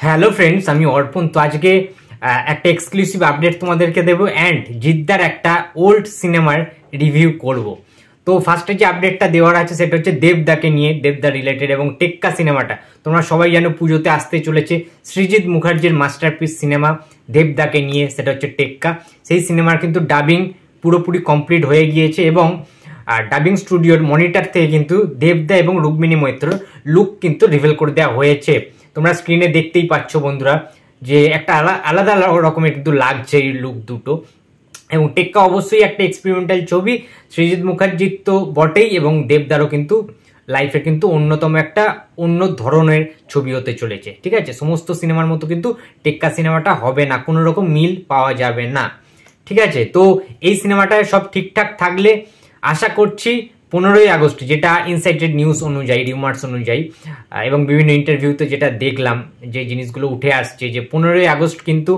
Hello friends, আমি অর্পণ। তো আজকে একটা এক্সক্লুসিভ আপডেট তোমাদেরকে দেবো অ্যান্ড জিদ্দার একটা ওল্ড সিনেমার রিভিউ করব। তো ফার্স্টে যে আপডেটটা দেওয়ার আছে সেটা হচ্ছে দেবদাকে নিয়ে, দেবদা রিলেটেড এবং টেক্কা সিনেমাটা। তোমরা সবাই জানো পুজোতে আসতে চলেছে সৃজিত মুখার্জির মাস্টারপিস সিনেমা দেবদাকে নিয়ে, সেটা হচ্ছে টেক্কা। সেই সিনেমার কিন্তু ডাবিং পুরোপুরি কমপ্লিট হয়ে গিয়েছে এবং ডাবিং স্টুডিওর মনিটর থেকে কিন্তু দেবদা এবং রুক্মিণী মৈত্রর লুক কিন্তু রিভিল করে দেওয়া হয়েছে। তোমরা স্ক্রিনে দেখতেই পাচ্ছ বন্ধুরা যে একটা আলাদা রকমের কিন্তু লাগছে এই লুক দুটো। এবং টেক্কা অবশ্যই একটা এক্সপেরিমেন্টাল ছবি, সৃজিত মুখার্জির তো বটেই এবং দেবদারও কিন্তু লাইফে কিন্তু অন্যতম একটা অন্য ধরনের ছবি হতে চলেছে। ঠিক আছে, সমস্ত সিনেমার মতো কিন্তু টেক্কা সিনেমাটা হবে না, কোনো রকম মিল পাওয়া যাবে না। ঠিক আছে, তো এই সিনেমাটা সব ঠিকঠাক থাকলে আশা করছি 15ই আগস্ট, যেটা ইনসাইটেড নিউজ অনুযায়ী, রিউমার্স অনুযায়ী এবং বিভিন্ন ইন্টারভিউতে যেটা দেখলাম, যে জিনিসগুলো উঠে আসছে, যে 15ই আগস্ট কিন্তু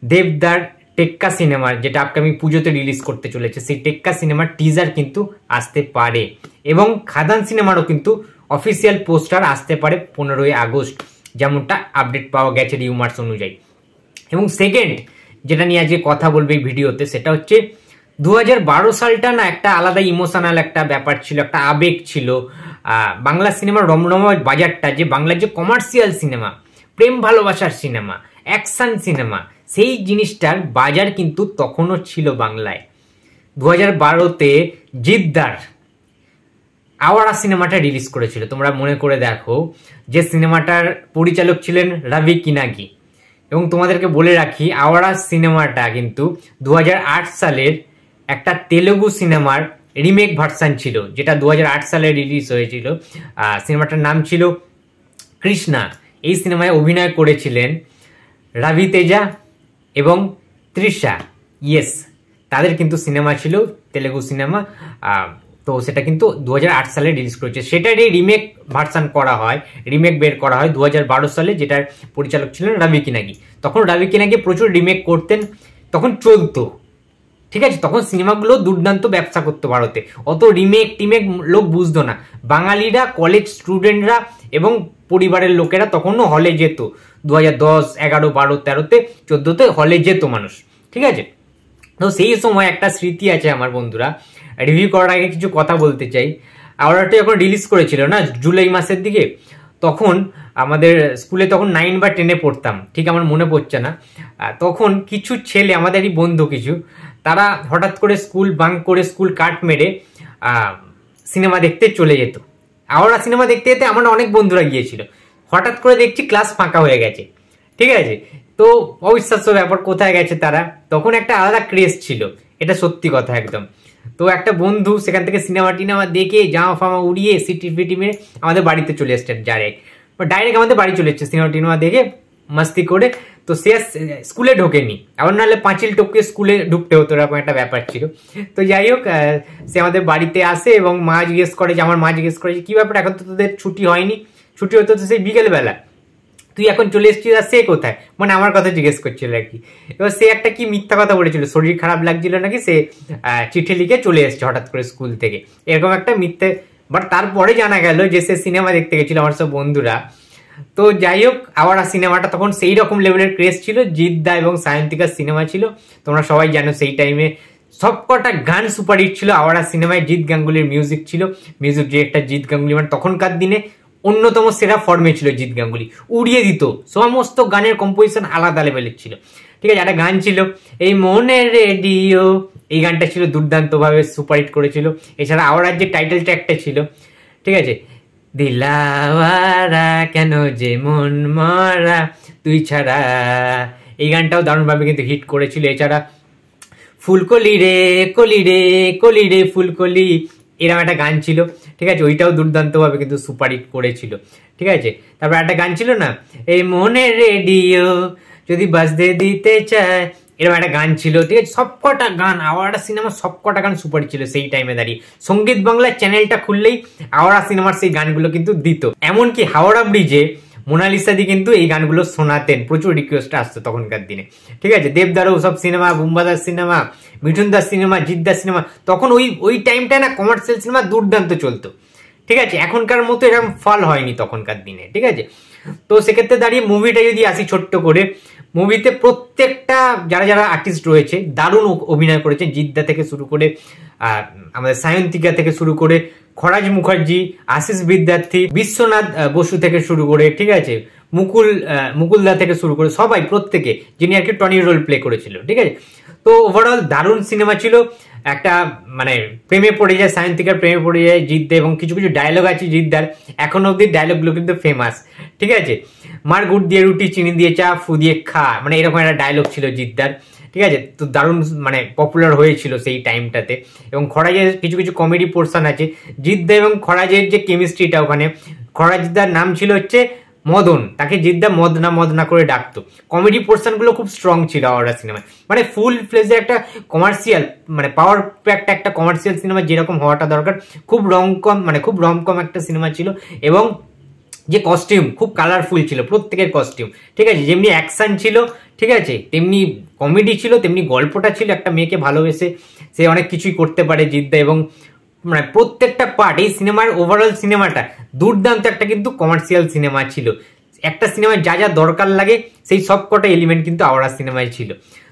দেবদার টেক্কা সিনেমার, যেটা আপকামিং পুজোতে রিলিজ করতে চলেছে, সেই টেক্কা সিনেমার টিজার কিন্তু আসতে পারে এবং খাদান সিনেমারও কিন্তু অফিসিয়াল পোস্টার আসতে পারে 15ই আগস্ট, যেমনটা আপডেট পাওয়া গেছে রিউমার্স অনুযায়ী। এবং সেকেন্ড যেটা নিয়ে আজকে কথা বলবে এই ভিডিওতে, সেটা হচ্ছে 2012 সালটা না একটা আলাদা ইমোশনাল একটা ব্যাপার ছিল, একটা আবেগ ছিল। বাংলা সিনেমার রমরমা বাজারটা, যে বাংলার যে কমার্শিয়াল সিনেমা, প্রেম ভালোবাসার সিনেমা, অ্যাকশন সিনেমা, সেই জিনিসটার বাজার কিন্তু তখনও ছিল বাংলায়। 2012তে জিদ্দার আওয়ারা সিনেমাটা রিলিজ করেছিল, তোমরা মনে করে দেখো, যে সিনেমাটার পরিচালক ছিলেন রবি কিনাগি। এবং তোমাদেরকে বলে রাখি, আওয়ারা সিনেমাটা কিন্তু 2008 সালের একটা তেলেগু সিনেমার রিমেক ভার্সান ছিল, যেটা 2008 সালে রিলিজ হয়েছিল। সিনেমাটার নাম ছিল কৃষ্ণা। এই সিনেমায় অভিনয় করেছিলেন রবি তেজা এবং তৃষা। ইয়েস, তাদের কিন্তু সিনেমা ছিল, তেলেগু সিনেমা। তো সেটা কিন্তু 2008 সালে রিলিজ করেছে, সেটারই রিমেক ভার্সান করা হয়, রিমেক বের করা হয় 2012 সালে, যেটার পরিচালক ছিলেন রবি কিনাগি। তখন রবি কিনাগি প্রচুর রিমেক করতেন, তখন চলতো। ঠিক আছে, তখন সিনেমাগুলো দুর্দান্ত ব্যবসা করতো ভারতে, অত রিমেক টিমেক লোক বুঝতো না। বাঙালিরা, কলেজ স্টুডেন্টরা এবং পরিবারের লোকেরা তখনও হলে যেত। 2010, 11, 12, 13, 14তে হলে যেত মানুষ। ঠিক আছে, তো সেই সময় একটা স্মৃতি আছে আমার বন্ধুরা। রিভিউ করার আগে কিছু কথা বলতে চাই। আওয়ারাটা যখন রিলিজ করেছিল না জুলাই মাসের দিকে, তখন আমাদের স্কুলে তখন 9 বা 10-এ পড়তাম, ঠিক আমার মনে পড়ছে না। তখন কিছু ছেলে, আমাদেরই বন্ধু কিছু, তারা হঠাৎ করে স্কুল বাঙ্ক করে, স্কুল কাট মেরে সিনেমা দেখতে চলে যেত। আওয়ারা সিনেমা দেখতে যেতে আমার অনেক বন্ধুরা গিয়েছিল। হঠাৎ করে দেখছি ক্লাস ফাঁকা হয়ে গেছে। ঠিক আছে, তো অবিশ্বাস্য ব্যাপার, কোথায় গেছে তারা। তখন একটা আলাদা ক্রেজ ছিল, এটা সত্যি কথা একদম। তো একটা বন্ধু সেখান থেকে সিনেমা টিনেমা দেখে জামা ফামা উড়িয়ে সিটি ফিটি মেরে আমাদের বাড়িতে চলে এসছে, ডাইরেক্ট আমাদের বাড়ি চলে এসছে সিনেমা টিনেমা দেখে মাস্তি করে। তো সে স্কুলে ঢোকেনি, এমন নাহলে পাঁচিল টপকে স্কুলে ঢুকতে হতো, এরকম একটা ব্যাপার ছিল। তো যাই হোক, সে আমাদের বাড়িতে আসে এবং মা জিজ্ঞেস করে, যে আমার মা জিজ্ঞেস করে, কি ব্যাপার, এখন তো তোদের ছুটি হয়নি? ছুটি হতো তো সেই বিকেলবেলা, তুই এখন চলে এসেছিস, আর সে কোথায়, মানে আমার কথা জিজ্ঞেস করছিল আর কি। এবার সে একটা কি মিথ্যা কথা বলেছিল, শরীর খারাপ লাগছিল নাকি, সে চিঠি লিখে চলে এসছে হঠাৎ করে স্কুল থেকে, এরকম একটা মিথ্যে। বাট তারপরে জানা গেল যে সে সিনেমা দেখতে গেছিল আমার সব বন্ধুরা। তো যাই হোক, আওয়ারা সিনেমাটা তখন সেই রকম লেভেলের ক্রেজ ছিল, জিদ্দা এবং সায়ন্তিকার সিনেমা ছিল। তোমরা সবাই জানো সেই টাইমে সবকটা গান সুপারহিট ছিল আওয়ারা সিনেমায়। জিৎ গাঙ্গুলির মিউজিক ছিল, মিউজিক ডিরেক্টর জিৎ গাঙ্গুলি, মানে তখনকার দিনে অন্যতম সেরা ফর্মে ছিল জিৎ গাঙ্গুলি, উড়িয়ে দিত। সমস্ত গানের কম্পোজিশন আলাদা লেভেলের ছিল। ঠিক আছে, একটা গান ছিল এই মনের রেডিও, এই গানটা ছিল দুর্দান্তভাবে সুপারহিট করেছিল। এছাড়া আওয়ারার যে টাইটেল ট্র্যাকটা ছিল, ঠিক আছে, দিলাওয়ারা কেন যে মন মরা তুই ছাড়া, এই গানটাও দারুণভাবে কিন্তু হিট করেছিল। এছাড়া ফুলকলি রে কলি রে কলি রে ফুলকলি, এরকম একটা গান ছিল। ঠিক আছে, ওইটাও দুর্দান্তভাবে কিন্তু সুপারহিট করেছিল। ঠিক আছে, তারপর একটা গান ছিল না, এই মনের রেডিও যদি বাজতে দিতে চায়, এরকম একটা গান ছিল। ঠিক আছে, সবকটা গান, আওয়ারা সিনেমার সবকটা গান সুপারহিট ছিল সেই টাইমে দাঁড়িয়ে। সঙ্গীত বাংলা চ্যানেলটা খুললেই আওয়ারা সিনেমার সেই গানগুলো কিন্তু দিত। এমনকি হাওড়া ব্রিজে মোনালিসা দি কিন্তু এই গানগুলো শোনাতেন, প্রচুর রিকোয়েস্ট আসতো তখনকার দিনে। ঠিক আছে, দেবদারও সব সিনেমা, বুম্বাদার সিনেমা, মিঠুন দাস সিনেমা, জিদ্দার সিনেমা, তখন ওই টাইমটা না কমার্শিয়াল সিনেমা দুর্দান্ত চলতো। ঠিক আছে, এখনকার মতো এরকম ফল হয়নি তখনকার দিনে। ঠিক আছে, তো সেক্ষেত্রে দাঁড়িয়ে মুভিটা যদি আসি ছোট্ট করে, মুভিতে প্রত্যেকটা যারা যারা আর্টিস্ট রয়েছে দারুণ অভিনয় করেছে, জিদ্দা থেকে শুরু করে আমাদের সায়ন্তিকা থেকে শুরু করে খরাজ মুখার্জি, আশিস বিদ্যার্থী, বিশ্বনাথ বসু থেকে শুরু করে, ঠিক আছে, মুকুলদা থেকে শুরু করে সবাই প্রত্যেকে, যিনি আর কি টনি রোল প্লে করেছিল, ঠিক আছে। তো ওভারঅল দারুণ সিনেমা ছিল। একটা মানে প্রেমে পড়ে যায়, সায়ন্তিকার প্রেমে পড়ে যায় জিদ্দা, এবং কিছু কিছু ডায়লগ আছে জিদ্দার, এখন অব্দি ডায়লগগুলো কিন্তু ফেমাস, ঠিক আছে। মার গুড় দিয়ে রুটি, চিনি দিয়ে চা, ফু দিয়ে খা, মানে এরকম একটা ডায়লগ ছিল জিদ্দার, ঠিক আছে। তো দারুণ মানে পপুলার হয়েছিল সেই টাইমটাতে। এবং খরাজের কিছু কিছু কমেডি পোর্শন আছে, জিদ্দা এবং খরাজের যে কেমিস্ট্রিটা, ওখানে খরাজদার নাম ছিল হচ্ছে মদন, তাকে জিদ্দা মদনা করে ডাকতো। কমেডি পোর্শনগুলো খুব স্ট্রং ছিল আওয়ারা সিনেমায়, মানে ফুল ফ্লেজে একটা কমার্শিয়াল, মানে পাওয়ার প্যাকড একটা কমার্শিয়াল সিনেমা যেরকম হওয়াটা দরকার, খুব রমকম একটা সিনেমা ছিল। এবং যে কস্টিউম খুব কালারফুল ছিল প্রত্যেকের কস্টিউম, ঠিক আছে, যেমনি অ্যাকশন ছিল, ঠিক আছে, তেমনি কমেডি ছিল, তেমনি গল্পটা ছিল। একটা মেয়েকে ভালোবেসে সে অনেক কিছুই করতে পারে জিদ্দা, এবং মানে প্রত্যেকটা পার্ট, এই সিনেমার ওভারঅল সিনেমাটা দুর্দান্ত একটা কিন্তু কমার্শিয়াল সিনেমা ছিল। একটা সিনেমায় যা যা দরকার লাগে সেই সব কটা এলিমেন্ট কিন্তু আওয়ারা সিনেমায় ছিল।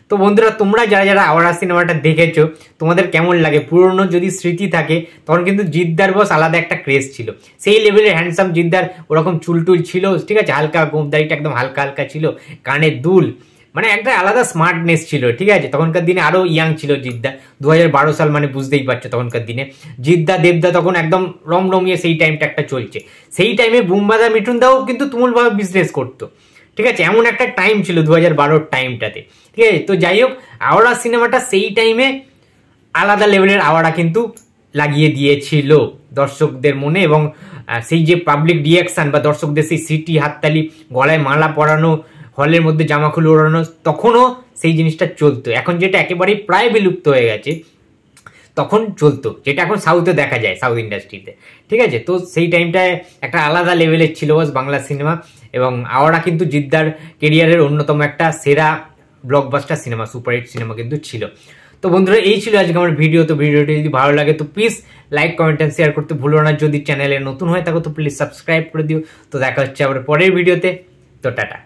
তো বন্ধুরা, তোমরা যারা যারা আওয়ারা সিনেমাটা দেখেছো, তোমাদের কেমন লাগে? পুরনো যদি স্মৃতি থাকে, তখন কিন্তু জিদ্দার বস আলাদা একটা ক্রেজ ছিল, সেই লেভেলের হ্যান্ডসাম জিদ্দার, ওরকম চুলটুল ছিল, ঠিক আছে, হালকা গোমদারিটা একদম হালকা হালকা ছিল, কানের দুল, মানে একটা আলাদা স্মার্টনেস ছিল, ঠিক আছে। তখনকার দিনে আরো ইয়াং ছিল জিদ্দা, 2012 সাল, মানে বুঝতেই পারছো তখনকার দিনে জিদ্দা দেবদা তখন একদম রমরমিয়ে সেই টাইমটা একটা চলছে। সেই টাইমে বুমবাদা মিঠুনদাও কিন্তু তুমুলভাবে বিজনেস করতো, ঠিক আছে, এমন একটা টাইম ছিল 2012 টাইমটাতে, ঠিক আছে। তো যাই হোক, আওয়ারা সিনেমাটা সেই টাইমে আলাদা লেভেলের আওয়ারা কিন্তু লাগিয়ে দিয়েছিল দর্শকদের মনে, এবং সেই যে পাবলিক রিয়াকশন বা দর্শকদের সেই সিটি, হাততালি, গলায় মালা পরানো, হলের মধ্যে জামা খুলে ওড়ানো, তখনও সেই জিনিসটা চলতো। এখন যেটা একেবারেই প্রায় বিলুপ্ত হয়ে গেছে, তখন চলতো, যেটা এখন সাউথে দেখা যায়, সাউথ ইন্ডাস্ট্রিতে, ঠিক আছে। তো সেই টাইমটায় একটা আলাদা লেভেলের ছিল বাংলা সিনেমা, এবং আওয়ারা কিন্তু জিদ্দার কেরিয়ারের অন্যতম একটা সেরা ব্লকবাস্টার সিনেমা, সুপারহিট সিনেমা কিন্তু ছিল। তো বন্ধুরা, এই ছিল আজকে আমার ভিডিও। তো ভিডিওটি যদি ভালো লাগে তো please like, comment and share করতে ভুলো না। যদি চ্যানেলে নতুন হয়ে থাকো তো প্লিজ সাবস্ক্রাইব করে দিও। তো দেখা হচ্ছে আবার পরের ভিডিওতে। তো টাটা।